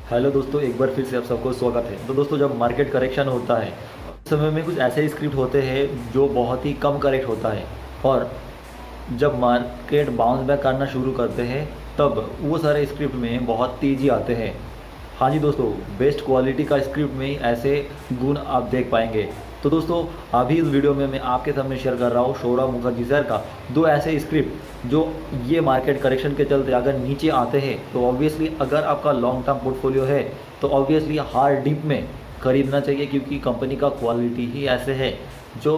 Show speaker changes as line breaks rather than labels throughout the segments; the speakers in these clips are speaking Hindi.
हेलो दोस्तों, एक बार फिर से आप सबको स्वागत है। तो दोस्तों, जब मार्केट करेक्शन होता है उस समय में कुछ ऐसे स्क्रिप्ट होते हैं जो बहुत ही कम करेक्ट होता है, और जब मार्केट बाउंस बैक करना शुरू करते हैं तब वो सारे स्क्रिप्ट में बहुत तेज़ी आते हैं। हाँ जी दोस्तों, बेस्ट क्वालिटी का स्क्रिप्ट में ऐसे गुण आप देख पाएंगे। तो दोस्तों, अभी इस वीडियो में मैं आपके सामने शेयर कर रहा हूँ सौरभ मुखर्जी सर का दो ऐसे स्क्रिप्ट जो ये मार्केट करेक्शन के चलते अगर नीचे आते हैं तो ऑब्वियसली अगर आपका लॉन्ग टर्म पोर्टफोलियो है तो ऑब्वियसली हार्ड डिप में खरीदना चाहिए, क्योंकि कंपनी का क्वालिटी ही ऐसे है जो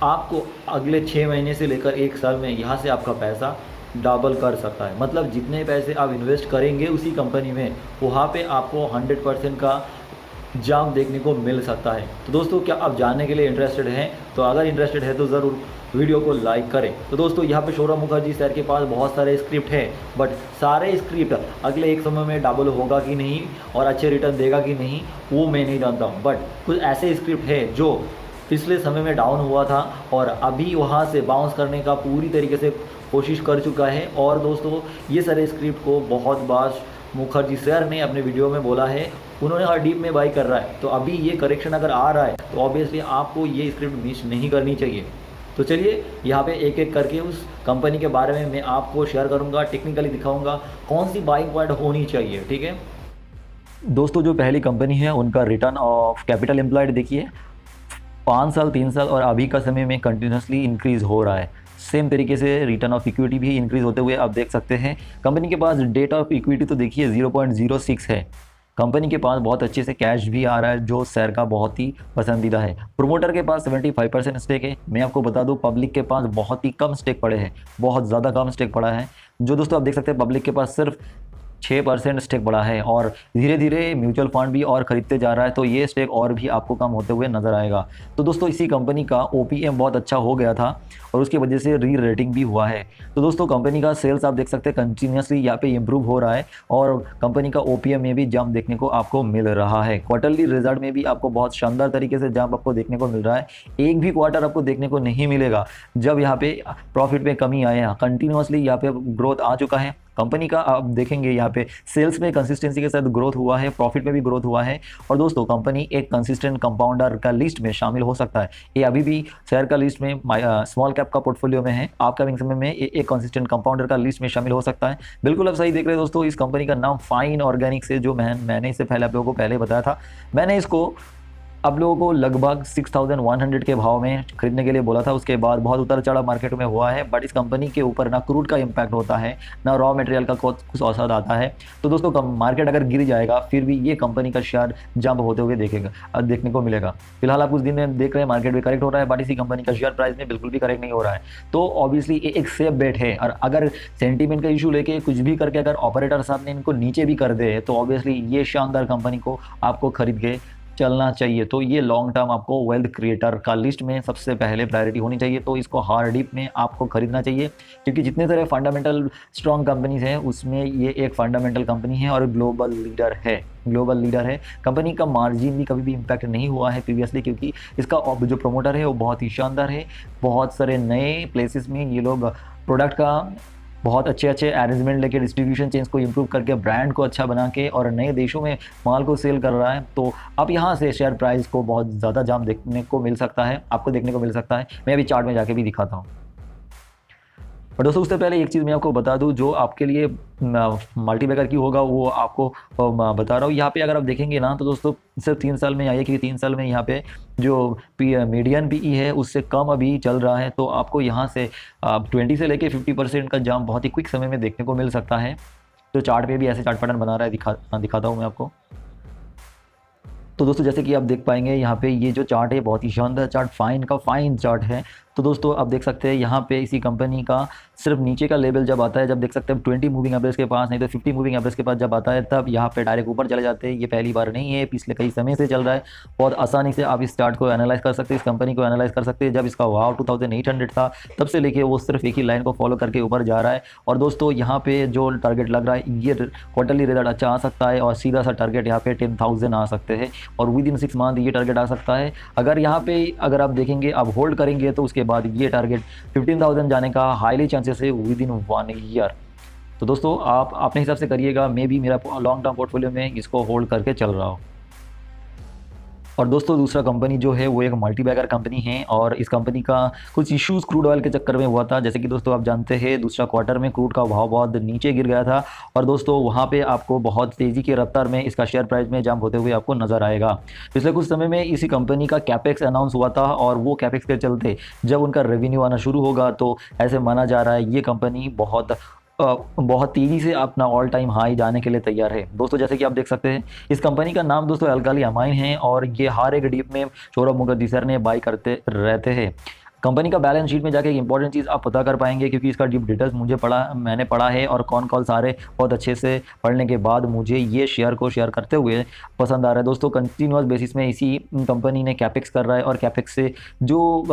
आपको अगले 6 महीने से लेकर 1 साल में यहाँ से आपका पैसा डबल कर सकता है। मतलब जितने पैसे आप इन्वेस्ट करेंगे उसी कंपनी में, वहाँ पे आपको 100% का जंप देखने को मिल सकता है। तो दोस्तों, क्या आप जानने के लिए इंटरेस्टेड हैं? तो अगर इंटरेस्टेड है तो ज़रूर वीडियो को लाइक करें। तो दोस्तों, यहाँ पे सौरभ मुखर्जी सर के पास बहुत सारे स्क्रिप्ट हैं, बट सारे स्क्रिप्ट अगले एक समय में डबल होगा कि नहीं और अच्छे रिटर्न देगा कि नहीं वो मैं नहीं जानता हूँ। बट कुछ ऐसे स्क्रिप्ट है जो पिछले समय में डाउन हुआ था और अभी वहाँ से बाउंस करने का पूरी तरीके से कोशिश कर चुका है। और दोस्तों, ये सारे स्क्रिप्ट को बहुत बार मुखर्जी सर ने अपने वीडियो में बोला है, उन्होंने हर डीप में बाई कर रहा है। तो अभी ये करेक्शन अगर आ रहा है तो ऑब्वियसली आपको ये स्क्रिप्ट मिस नहीं करनी चाहिए। तो चलिए यहाँ पे एक एक करके उस कंपनी के बारे में मैं आपको शेयर करूँगा, टेक्निकली दिखाऊँगा कौन सी बाइंग पॉइंट होनी चाहिए। ठीक है दोस्तों, जो पहली कंपनी है उनका रिटर्न ऑफ कैपिटल एम्प्लॉयड देखिए, 5 साल 3 साल और अभी का समय में कंटिन्यूसली इंक्रीज़ हो रहा है। सेम तरीके से रिटर्न ऑफ इक्विटी भी इंक्रीज़ होते हुए आप देख सकते हैं। कंपनी के पास डेट ऑफ इक्विटी तो देखिए 0.06 है। कंपनी के पास बहुत अच्छे से कैश भी आ रहा है जो शेयर का बहुत ही पसंदीदा है। प्रोमोटर के पास 75% स्टेक है। मैं आपको बता दूं, पब्लिक के पास बहुत ही कम स्टेक पड़े हैं, बहुत ज़्यादा कम स्टेक पड़ा है। जो दोस्तों आप देख सकते हैं, पब्लिक के पास सिर्फ 6% स्टेक बढ़ा है और धीरे धीरे म्यूचुअल फंड भी और खरीदते जा रहा है, तो ये स्टेक और भी आपको कम होते हुए नजर आएगा। तो दोस्तों, इसी कंपनी का ओपीएम बहुत अच्छा हो गया था और उसकी वजह से री रेटिंग भी हुआ है। तो दोस्तों, कंपनी का सेल्स आप देख सकते हैं कंटिन्यूसली यहाँ पे इंप्रूव हो रहा है और कंपनी का ओपीएम में भी जंप देखने को आपको मिल रहा है। क्वार्टरली रिजल्ट में भी आपको बहुत शानदार तरीके से जंप आपको देखने को मिल रहा है। एक भी क्वार्टर आपको देखने को नहीं मिलेगा जब यहाँ पे प्रॉफिट में कमी आए हैं। कंटिन्यूसली यहाँ पे ग्रोथ आ चुका है कंपनी का। आप देखेंगे यहाँ पे सेल्स में कंसिस्टेंसी के साथ ग्रोथ हुआ है, प्रॉफिट में भी ग्रोथ हुआ है। और दोस्तों, कंपनी एक कंसिस्टेंट कंपाउंडर का लिस्ट में शामिल हो सकता है। ये अभी भी शेयर का लिस्ट में स्मॉल कैप का पोर्टफोलियो में है। आपकमिंग समय में एक कंसिस्टेंट कंपाउंडर का लिस्ट में शामिल हो सकता है। बिल्कुल आप सही देख रहे हैं दोस्तों। इस कंपनी का नाम फाइन ऑर्गेनिक्स है, जो मैंने इससे पहले आप लोगों को पहले बताया था। मैंने इसको आप लोगों को लगभग 6100 के भाव में खरीदने के लिए बोला था। उसके बाद बहुत उतार चढ़ाव मार्केट में हुआ है, बट इस कंपनी के ऊपर ना क्रूड का इम्पैक्ट होता है, ना रॉ मटेरियल का कुछ औसत आता है। तो दोस्तों, मार्केट अगर गिर जाएगा फिर भी ये कंपनी का शेयर जंप होते हुए देखने को मिलेगा। फिलहाल आप कुछ दिन में देख रहे हैं मार्केट भी करेक्ट हो रहा है, बट इसी कंपनी का शेयर प्राइस में बिल्कुल भी करेक्ट नहीं हो रहा है। तो ऑब्वियसली ये एक सेफ बेट है। और अगर सेंटीमेंट का इशू लेके कुछ भी करके अगर ऑपरेटर साहब ने इनको नीचे भी कर दे तो ऑब्वियसली ये शानदार कंपनी को आपको खरीद के चलना चाहिए। तो ये लॉन्ग टर्म आपको वेल्थ क्रिएटर का लिस्ट में सबसे पहले प्रायोरिटी होनी चाहिए। तो इसको हार्ड डिप में आपको खरीदना चाहिए, क्योंकि जितने सारे फंडामेंटल स्ट्रॉन्ग कंपनीज हैं उसमें ये एक फंडामेंटल कंपनी है और ग्लोबल लीडर है। कंपनी का मार्जिन भी कभी भी इम्पैक्ट नहीं हुआ है प्रीवियसली, क्योंकि इसका जो प्रोमोटर है वो बहुत ही शानदार है। बहुत सारे नए प्लेसेस में ये लोग प्रोडक्ट का बहुत अच्छे अरेंजमेंट लेके डिस्ट्रीब्यूशन चेंज को इंप्रूव करके ब्रांड को अच्छा बना के और नए देशों में माल को सेल कर रहा है। तो अब यहाँ से शेयर प्राइस को बहुत ज़्यादा जंप देखने को मिल सकता है, आपको देखने को मिल सकता है। मैं अभी चार्ट में जाके भी दिखाता हूँ। पर दोस्तों, उससे पहले एक चीज़ मैं आपको बता दूं जो आपके लिए मल्टीबैगर की होगा, वो आपको बता रहा हूँ। यहाँ पे अगर आप देखेंगे ना तो दोस्तों, सिर्फ 3 साल में आई है, क्योंकि 3 साल में यहाँ पे जो मीडियन पीई है उससे कम अभी चल रहा है। तो आपको यहाँ से 20 से लेके 50% का जंप बहुत ही क्विक समय में देखने को मिल सकता है। तो चार्ट पे भी ऐसे चार्ट पैटर्न बना रहा है, दिखाता हूँ मैं आपको। तो दोस्तों, जैसे कि आप देख पाएंगे यहाँ पे ये जो चार्ट है बहुत ही शानदार चार्ट, फाइन चार्ट है। तो दोस्तों, आप देख सकते हैं यहाँ पे इसी कंपनी का सिर्फ नीचे का लेवल जब आता है, जब देख सकते हैं 20 मूविंग एवरेज के पास, नहीं तो 50 मूविंग एवरेज के पास जब आता है तब यहाँ पे डायरेक्ट ऊपर चले जाते हैं। ये पहली बार नहीं है, पिछले कई समय से चल रहा है। बहुत आसानी से आप इस चार्ट को एनालाइज कर सकते हैं, इस कंपनी को एनालाइज कर सकते हैं। जब इसका वाव 2800 था तब से लेके वो सिर्फ एक ही लाइन को फॉलो करके ऊपर जा रहा है। और दोस्तों, यहाँ पे जो टारगेट लग रहा है, ये क्वार्टरली रिजल्ट अच्छा आ सकता है और सीधा सा टारगेट यहाँ पे 10,000 आ सकते हैं और विद इन 6 मंथ ये टारगेट आ सकता है। अगर यहाँ पे अगर आप देखेंगे, आप होल्ड करेंगे तो उसके बाद ये टारगेट 15,000 जाने का हाईली चांसेस है विद इन 1 ईयर। तो दोस्तों आप अपने हिसाब से करिएगा, मैं भी मेरा लॉन्ग टर्म पोर्टफोलियो में इसको होल्ड करके चल रहा हूँ। और दोस्तों दूसरा कंपनी जो है वो एक मल्टी बैगर कंपनी है, और इस कंपनी का कुछ इश्यूज क्रूड ऑयल के चक्कर में हुआ था। जैसे कि दोस्तों आप जानते हैं दूसरा क्वार्टर में क्रूड का भाव बहुत नीचे गिर गया था, और दोस्तों वहाँ पे आपको बहुत तेज़ी की रफ्तार में इसका शेयर प्राइस में जंप होते हुए आपको नजर आएगा। पिछले कुछ समय में इसी कंपनी का कैपेक्स अनाउंस हुआ था, और वो कैपेक्स के चलते जब उनका रेवेन्यू आना शुरू होगा तो ऐसे माना जा रहा है ये कंपनी बहुत तेज़ी से अपना ऑल टाइम हाई जाने के लिए तैयार है। दोस्तों जैसे कि आप देख सकते हैं इस कंपनी का नाम दोस्तों अल्काली अमाइन है, और ये हर एक डीप में सौरभ मुखर्जी सर ने बाई करते रहते हैं। कंपनी का बैलेंस शीट में जाके एक इंपॉर्टेंट चीज़ आप पता कर पाएंगे, क्योंकि इसका डीप डिटेल्स मैंने पढ़ा है, और कॉल सारे बहुत अच्छे से पढ़ने के बाद मुझे ये शेयर को शेयर करते हुए पसंद आ रहा है। दोस्तों कंटिन्यूअस बेसिस में इसी कंपनी ने कैपेक्स कर रहा है, और कैपेक्स से जो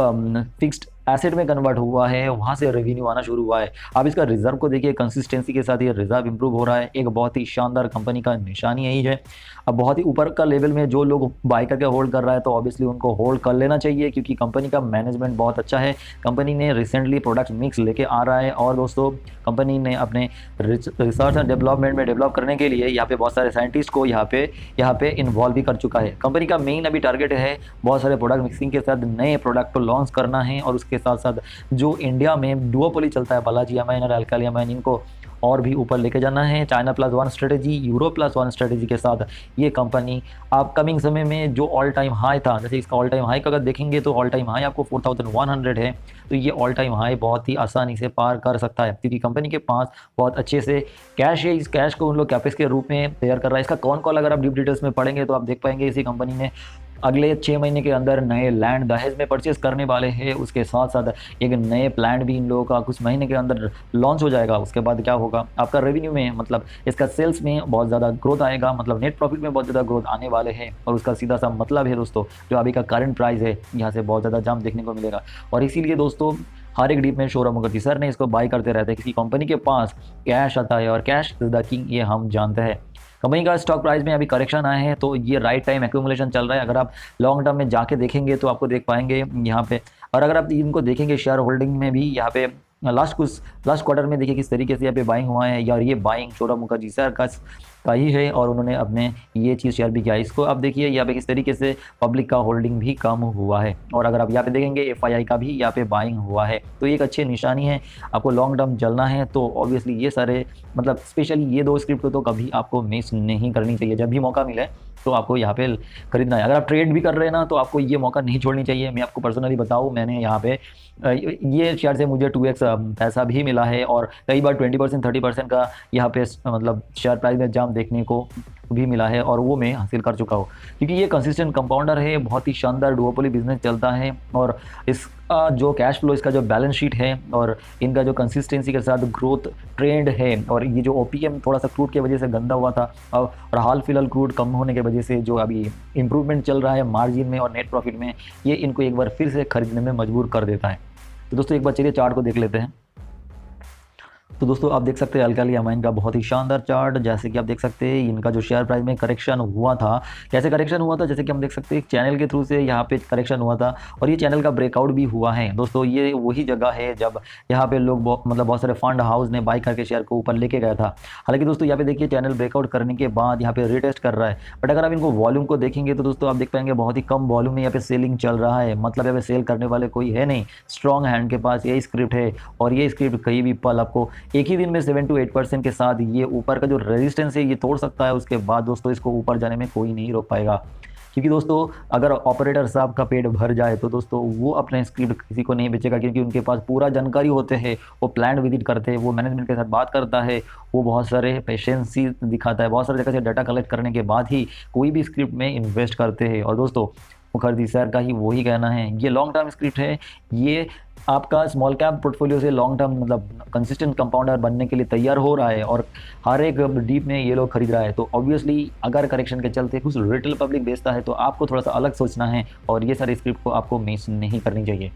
फिक्स्ड एसेट में कन्वर्ट हुआ है वहाँ से रेवेन्यू आना शुरू हुआ है। आप इसका रिजर्व को देखिए, कंसिस्टेंसी के साथ ये रिजर्व इंप्रूव हो रहा है, एक बहुत ही शानदार कंपनी का निशानी यही है। अब बहुत ही ऊपर का लेवल में जो लोग बाय करके होल्ड कर रहा है तो ऑब्वियसली उनको होल्ड कर लेना चाहिए, क्योंकि कंपनी का मैनेजमेंट बहुत अच्छा है। कंपनी ने रिसेंटली प्रोडक्ट मिक्स लेके आ रहा है, और दोस्तों कंपनी ने अपने रिसर्च एंड डेवलपमेंट में डेवलप करने के लिए यहाँ पे बहुत सारे साइंटिस्ट को यहाँ पे इन्वॉल्व भी कर चुका है। कंपनी का मेन अभी टारगेट है बहुत सारे प्रोडक्ट मिक्सिंग के साथ नए प्रोडक्ट को लॉन्च करना है, और उसके साथ साथ जो इंडिया में डुओपोली चलता है बालाजी अमाइन और अल्काली अमाइन, इनको और भी ऊपर लेके जाना है। China plus one strategy, Europe plus one strategy के साथ ये कंपनी अपकमिंग समय में जो ऑल टाइम हाई था, जैसे इसका ऑल टाइम हाई का अगर देखेंगे तो ऑल टाइम हाई आपको 4100 है, तो ये ऑल टाइम हाई बहुत ही आसानी से पार कर सकता है, क्योंकि कंपनी के पास बहुत अच्छे से कैश है। इस कैश को उन लोग कैपेक्स के रूप में तैयार कर रहा है। इसका कॉल अगर आप डीप डिटेल्स में पढ़ेंगे तो आप देख पाएंगे इसी कंपनी ने अगले 6 महीने के अंदर नए लैंड दहेज में परचेस करने वाले हैं। उसके साथ साथ एक नए प्लान भी इन लोगों का कुछ महीने के अंदर लॉन्च हो जाएगा। उसके बाद क्या होगा, आपका रेवेन्यू में मतलब इसका सेल्स में बहुत ज़्यादा ग्रोथ आएगा, मतलब नेट प्रॉफिट में बहुत ज़्यादा ग्रोथ आने वाले हैं, और उसका सीधा सा मतलब है दोस्तों जो अभी का करंट प्राइस है यहाँ से बहुत ज़्यादा जंप देखने को मिलेगा। और इसीलिए दोस्तों हर एक डीप में सौरभ मुखर्जी सर ने इसको बाय करते रहते हैं, क्योंकि कंपनी के पास कैश आता है, और कैश इज द किंग, ये हम जानते हैं। कंपनी का स्टॉक प्राइस में अभी करेक्शन आए हैं, तो ये राइट टाइम एक्यूमुलेशन चल रहा है। अगर आप लॉन्ग टर्म में जाके देखेंगे तो आपको देख पाएंगे यहाँ पे, और अगर आप इनको देखेंगे शेयर होल्डिंग में भी यहाँ पे लास्ट क्वार्टर में देखिए किस तरीके से यहाँ पे बाइंग हुआ है, यार ये बाइंग सौरभ मुखर्जी सर का ही है, और उन्होंने अपने ये चीज़ शेयर भी किया। इसको आप देखिए यहाँ पे किस तरीके से पब्लिक का होल्डिंग भी कम हुआ है, और अगर आप यहाँ पे देखेंगे FII का भी यहाँ पे बाइंग हुआ है, तो ये एक अच्छी निशानी है। आपको लॉन्ग टर्म चलना है तो ऑब्वियसली ये सारे मतलब स्पेशली ये दो स्क्रिप्ट को तो कभी आपको मिस नहीं करनी चाहिए। जब भी मौका मिले तो आपको यहाँ पे खरीदना है। अगर आप ट्रेड भी कर रहे हैं ना तो आपको ये मौका नहीं छोड़नी चाहिए। मैं आपको पर्सनली बताऊँ, मैंने यहाँ पे ये शेयर से मुझे 2x पैसा भी मिला है, और कई बार 20% 30% का यहाँ पे मतलब शेयर प्राइस में जंप देखने को भी मिला है, और वो मैं हासिल कर चुका हूँ, क्योंकि ये कंसिस्टेंट कंपाउंडर है, बहुत ही शानदार डुओपोली बिजनेस चलता है, और इसका जो कैश फ्लो, इसका जो बैलेंस शीट है, और इनका जो कंसिस्टेंसी के साथ ग्रोथ ट्रेंड है, और ये जो OPM थोड़ा सा क्रूड की वजह से गंदा हुआ था, और हाल फिलहाल क्रूड कम होने की वजह से जो अभी इंप्रूवमेंट चल रहा है मार्जिन में और नेट प्रॉफिट में, ये इनको एक बार फिर से खरीदने में मजबूर कर देता है। तो दोस्तों एक बार चलिए चार्ट को देख लेते हैं। तो दोस्तों आप देख सकते हैं अल्काली अमाइन का बहुत ही शानदार चार्ट। जैसे कि आप देख सकते हैं इनका जो शेयर प्राइस में करेक्शन हुआ था, कैसे करेक्शन हुआ था, जैसे कि हम देख सकते हैं चैनल के थ्रू से यहाँ पे करेक्शन हुआ था, और ये चैनल का ब्रेकआउट भी हुआ है। दोस्तों ये वही जगह है जब यहाँ पे लोग बहुत सारे फंड हाउस ने बाई करके शेयर को ऊपर लेके गया था। हालांकि दोस्तों यहाँ पे देखिए चैनल ब्रेकआउट करने के बाद यहाँ पे रिटेस्ट कर रहा है, बट अगर आप इनको वॉल्यूम को देखेंगे तो दोस्तों आप देख पाएंगे बहुत ही कम वॉल्यूम में यहाँ पे सेलिंग चल रहा है, मतलब यहाँ पे सेल करने वाले कोई है नहीं। स्ट्रॉन्ग हैंड के पास यही स्क्रिप्ट है, और ये स्क्रिप्ट कहीं भी पल आपको एक ही दिन में 7 to 8% के साथ ये ऊपर का जो रेजिस्टेंस है ये तोड़ सकता है। उसके बाद दोस्तों इसको ऊपर जाने में कोई नहीं रोक पाएगा, क्योंकि दोस्तों अगर ऑपरेटर साहब का पेट भर जाए तो दोस्तों वो अपने स्क्रिप्ट किसी को नहीं बेचेगा, क्योंकि उनके पास पूरा जानकारी होते हैं, वो प्लान विजिट करते हैं, वो मैनेजमेंट के साथ बात करता है, वो बहुत सारे पेशेंसी दिखाता है, बहुत सारी जगह से डाटा कलेक्ट करने के बाद ही कोई भी स्क्रिप्ट में इन्वेस्ट करते हैं। और दोस्तों मुखर्जी सर का ही वही कहना है, ये लॉन्ग टर्म स्क्रिप्ट है, ये आपका स्मॉल कैप पोर्टफोलियो से लॉन्ग टर्म मतलब कंसिस्टेंट कंपाउंडर बनने के लिए तैयार हो रहा है, और हर एक डीप में ये लोग खरीद रहा है। तो ऑब्वियसली अगर करेक्शन के चलते कुछ रिटेल पब्लिक बेचता है तो आपको थोड़ा सा अलग सोचना है, और ये सारी स्क्रिप्ट को आपको मिस नहीं करनी चाहिए।